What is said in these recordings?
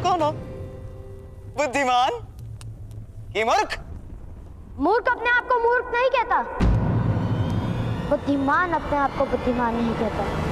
कौन हो? बुद्धिमान कि मूर्ख? मूर्ख अपने आप को मूर्ख नहीं कहता, बुद्धिमान अपने आप को बुद्धिमान नहीं कहता।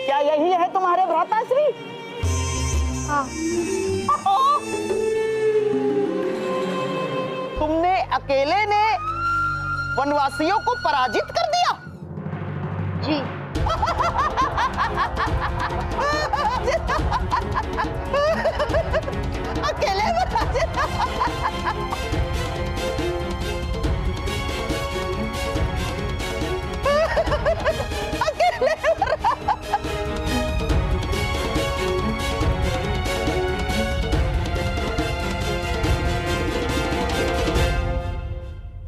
क्या यही है तुम्हारे भ्राताश्री? हाँ। तुमने अकेले ने वनवासियों को पराजित कर दिया? जी। अकेले पराजित? अकेले?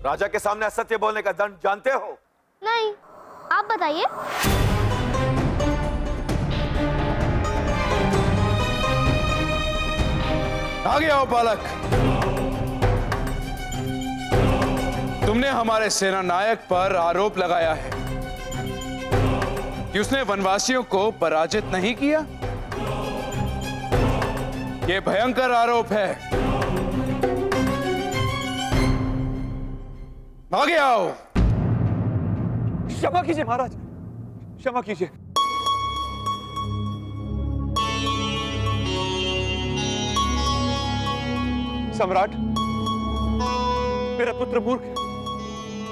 राजा के सामने असत्य बोलने का दंड जानते हो? नहीं, आप बताइए। आगे आओ बालक। तुमने हमारे सेना नायक पर आरोप लगाया है कि उसने वनवासियों को पराजित नहीं किया। यह भयंकर आरोप है। आगे आओ। क्षमा कीजिए महाराज, क्षमा कीजिए। सम्राट, मेरा पुत्र मूर्ख है।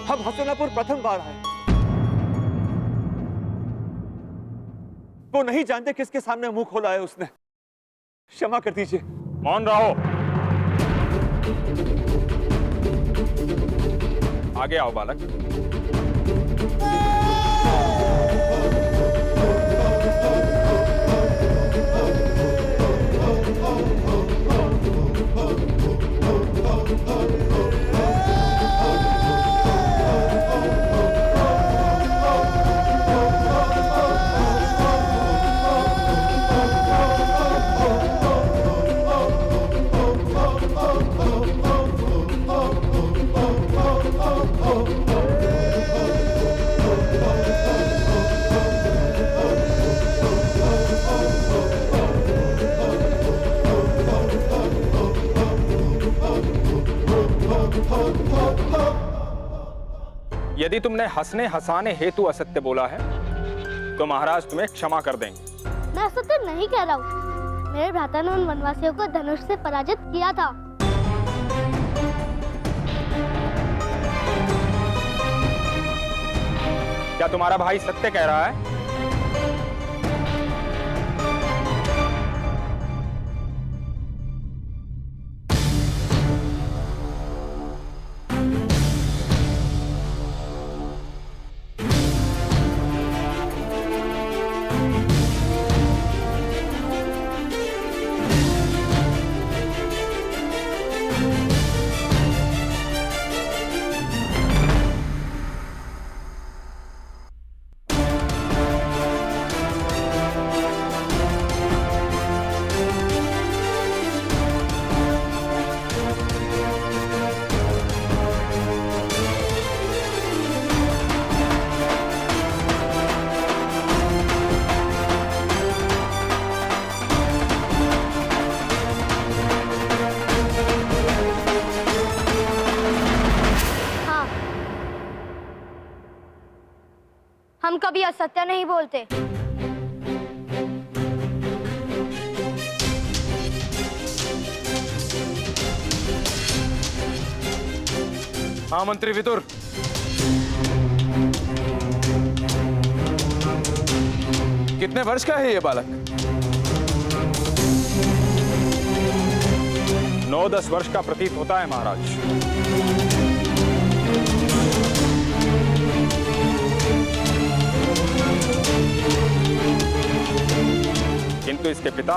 हम हसनापुर प्रथम बार आए। वो नहीं जानते किसके सामने मुंह खोला है उसने। क्षमा कर दीजिए। मौन रहो। आगे आओ बालक। यदि तुमने हंसने हंसाने हेतु असत्य बोला है तो महाराज तुम्हें क्षमा कर देंगे। मैं असत्य नहीं कह रहा हूँ। मेरे भ्राता ने उन वनवासियों को धनुष से पराजित किया था। क्या तुम्हारा भाई सत्य कह रहा है? हम कभी असत्य नहीं बोलते। हाँ मंत्री विदुर। कितने वर्ष का है ये बालक? 9-10 वर्ष का प्रतीत होता है महाराज। किंतु इसके पिता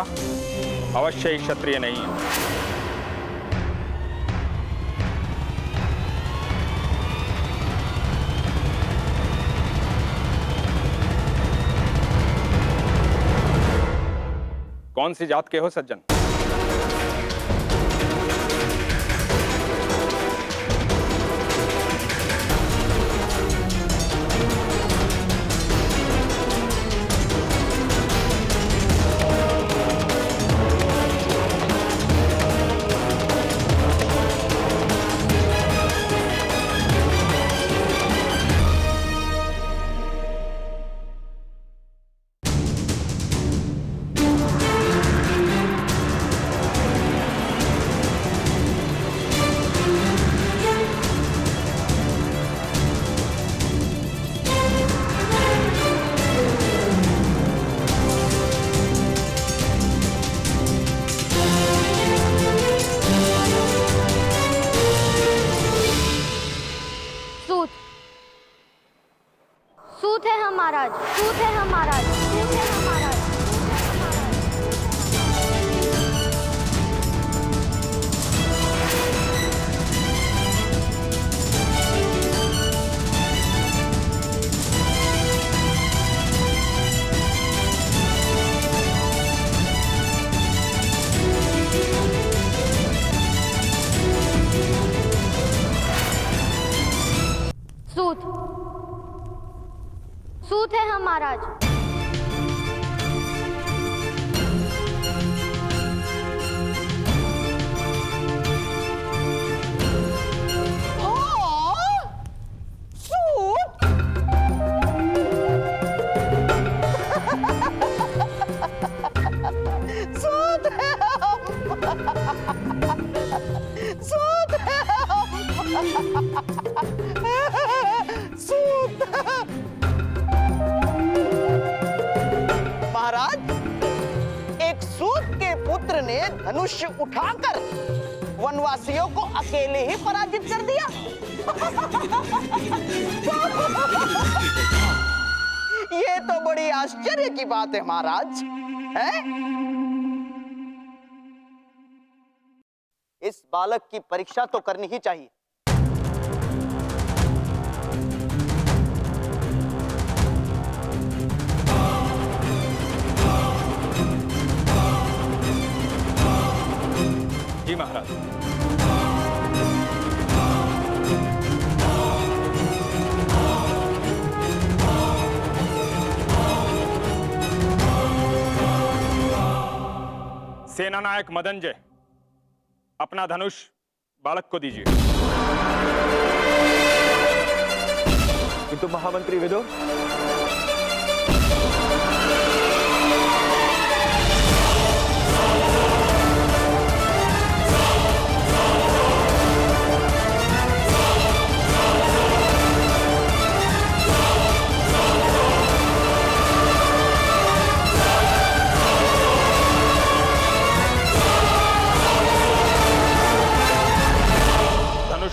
अवश्य ही क्षत्रिय नहीं है। कौन सी जात के हो सज्जन? सूत है हम महाराज, सूत है हम महाराज, सूत है हम महाराज। सूत, सूत है हम महाराज। महाराज, एक सूत के पुत्र ने धनुष उठाकर वनवासियों को अकेले ही पराजित कर दिया। ये तो बड़ी आश्चर्य की बात है महाराज, है? इस बालक की परीक्षा तो करनी ही चाहिए। जी महाराज। सेनानायक मदनजय, अपना धनुष बालक को दीजिए। किंतु महामंत्री विदुर,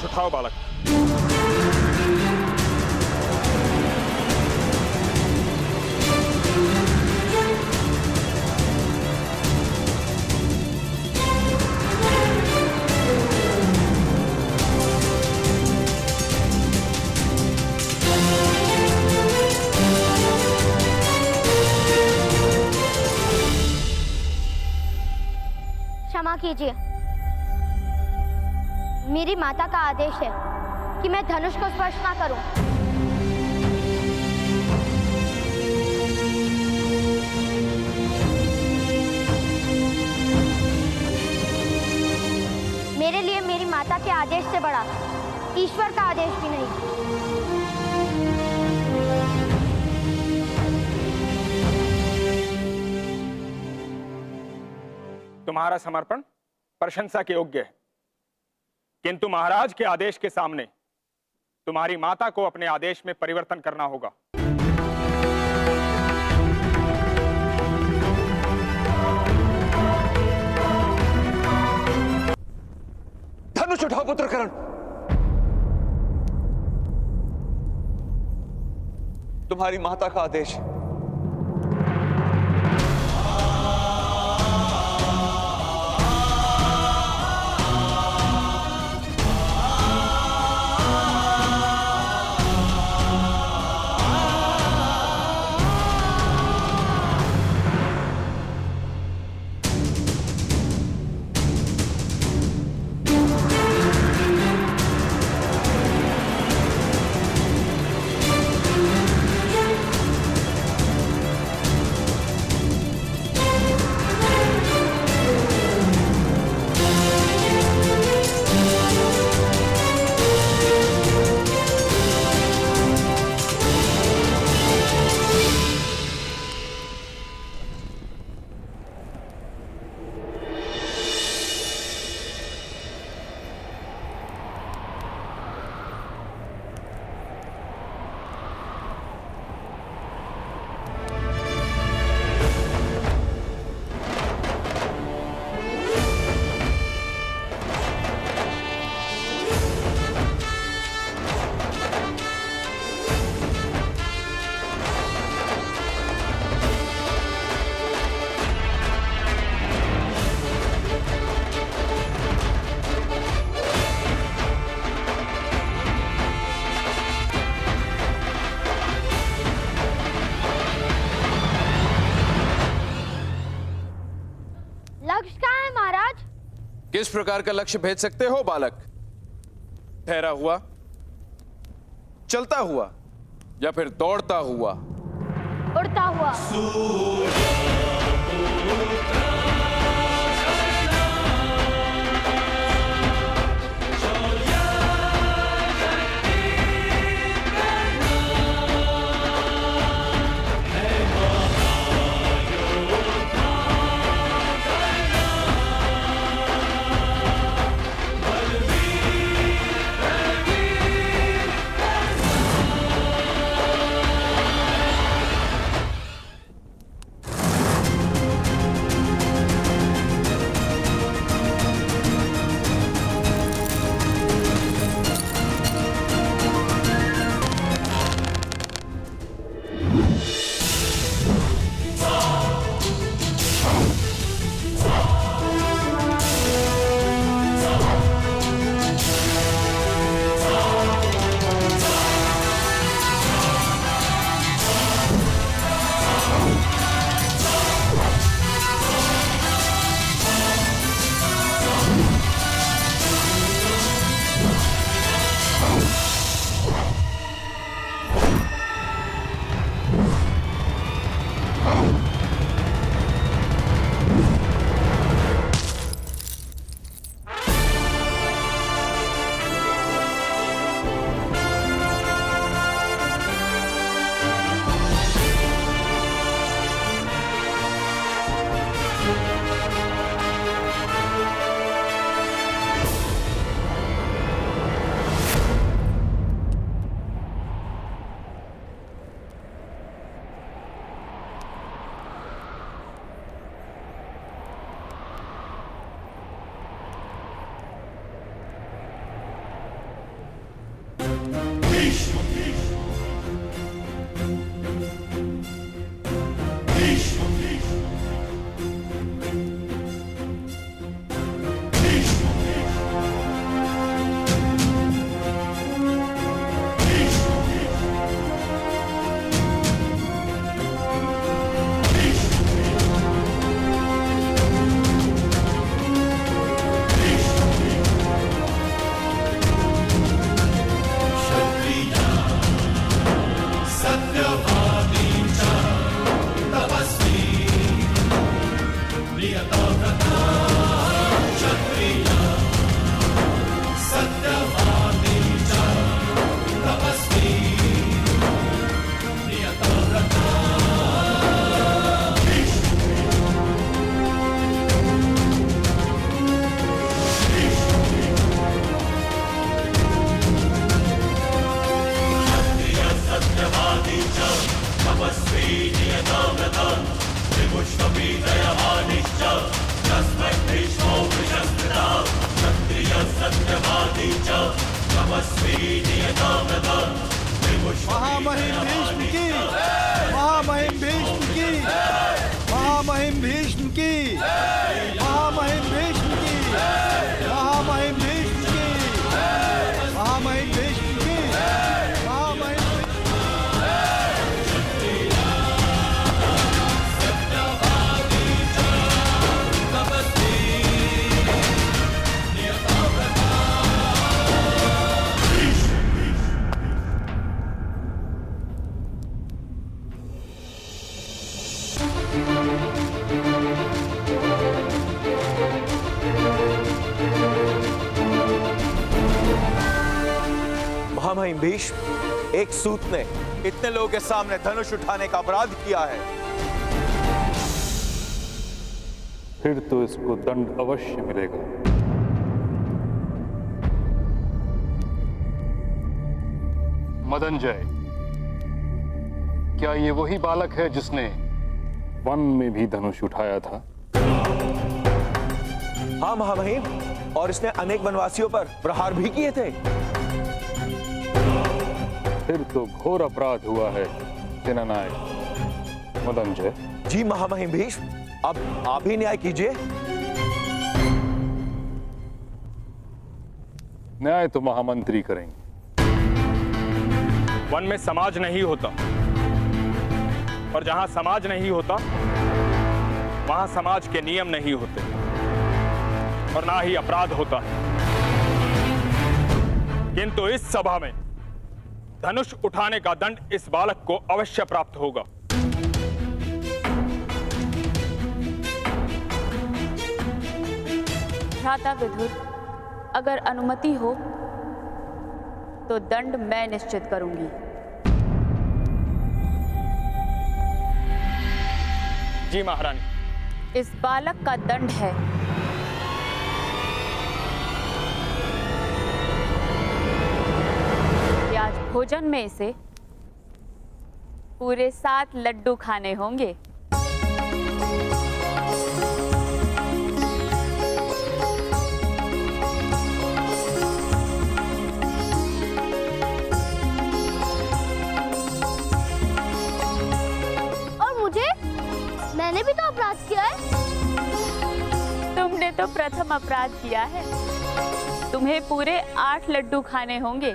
उठाओ बालक। क्षमा कीजिए, मेरी माता का आदेश है कि मैं धनुष को स्पर्श ना करूं। मेरे लिए मेरी माता के आदेश से बड़ा ईश्वर का आदेश भी नहीं। तुम्हारा समर्पण प्रशंसा के योग्य है, किंतु महाराज के आदेश के सामने तुम्हारी माता को अपने आदेश में परिवर्तन करना होगा। धनुष उठाओ पुत्र करण। तुम्हारी माता का आदेश। लक्ष्य कहाँ है महाराज? किस प्रकार का लक्ष्य भेज सकते हो बालक? ठहरा हुआ, चलता हुआ या फिर दौड़ता हुआ? उड़ता हुआ। महामहिम भीष्म की, महामहिम भीष्म की, महामहिम भीष्म की, महामहिम भीष्म की, महामहिम भीष्म की, महामहिम भीष्म की, महामहिम महामहिम भीष्म, एक सूत ने इतने लोगों के सामने धनुष उठाने का अपराध किया है। फिर तो इसको दंड अवश्य मिलेगा। मदनजय, क्या ये वही बालक है जिसने वन में भी धनुष उठाया था? हाँ महामहिम, और इसने अनेक वनवासियों पर प्रहार भी किए थे। फिर तो घोर अपराध हुआ है सेनानायक मदनजय। जी महामहिम भीष्म, अब आप ही न्याय कीजिए। न्याय तो महामंत्री करेंगे। वन में समाज नहीं होता, और जहां समाज नहीं होता वहां समाज के नियम नहीं होते और ना ही अपराध होता है। किंतु इस सभा में धनुष उठाने का दंड इस बालक को अवश्य प्राप्त होगा। भ्राता विदुर, अगर अनुमति हो तो दंड मैं निश्चित करूंगी। जी महारानी। इस बालक का दंड है कि आज भोजन में इसे पूरे 7 लड्डू खाने होंगे। मैंने भी तो अपराध किया है। तुमने तो प्रथम अपराध किया है। तुम्हें पूरे 8 लड्डू खाने होंगे।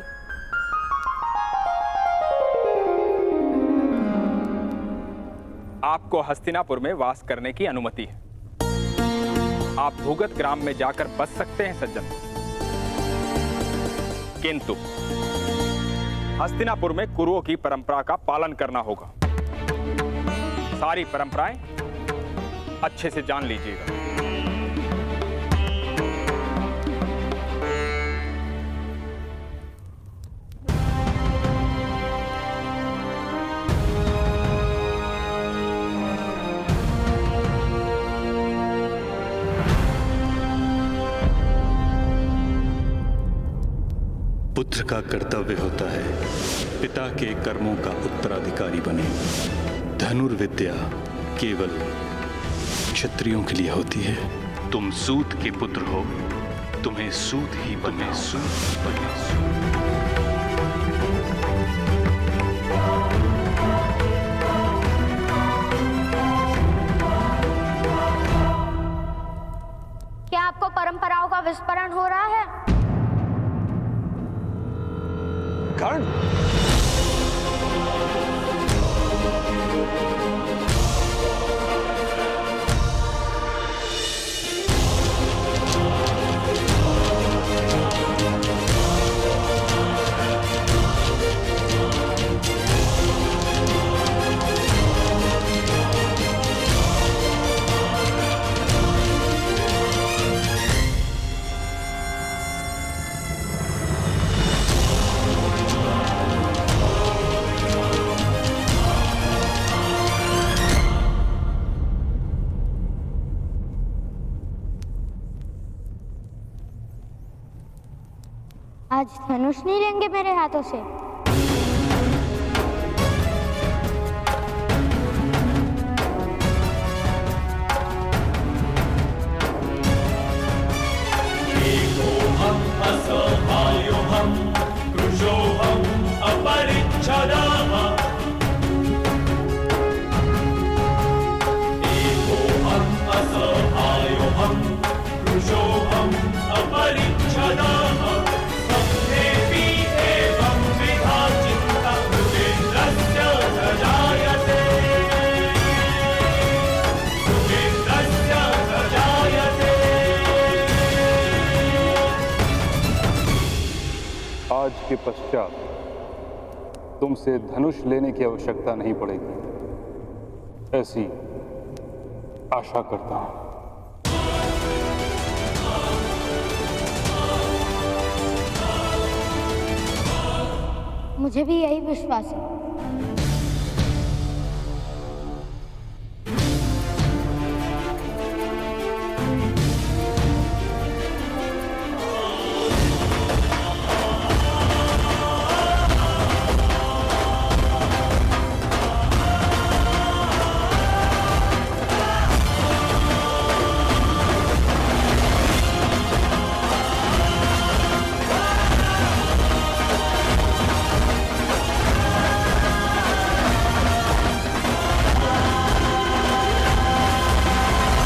आपको हस्तिनापुर में वास करने की अनुमति है। आप भूगत ग्राम में जाकर बस सकते हैं सज्जन, किंतु हस्तिनापुर में कुरुओं की परंपरा का पालन करना होगा। सारी परंपराएं अच्छे से जान लीजिएगा। पुत्र का कर्तव्य होता है पिता के कर्मों का उत्तराधिकारी बने। धनुर्विद्या केवल क्षत्रियों के लिए होती है। तुम सूत के पुत्र हो, तुम्हें सूत ही बने। क्या आपको परंपराओं का विस्मरण हो रहा है? कर्ण, आज धनुष नहीं लेंगे मेरे हाथों से। आज के पश्चात तुमसे धनुष लेने की आवश्यकता नहीं पड़ेगी, ऐसी आशा करता हूं। मुझे भी यही विश्वास है।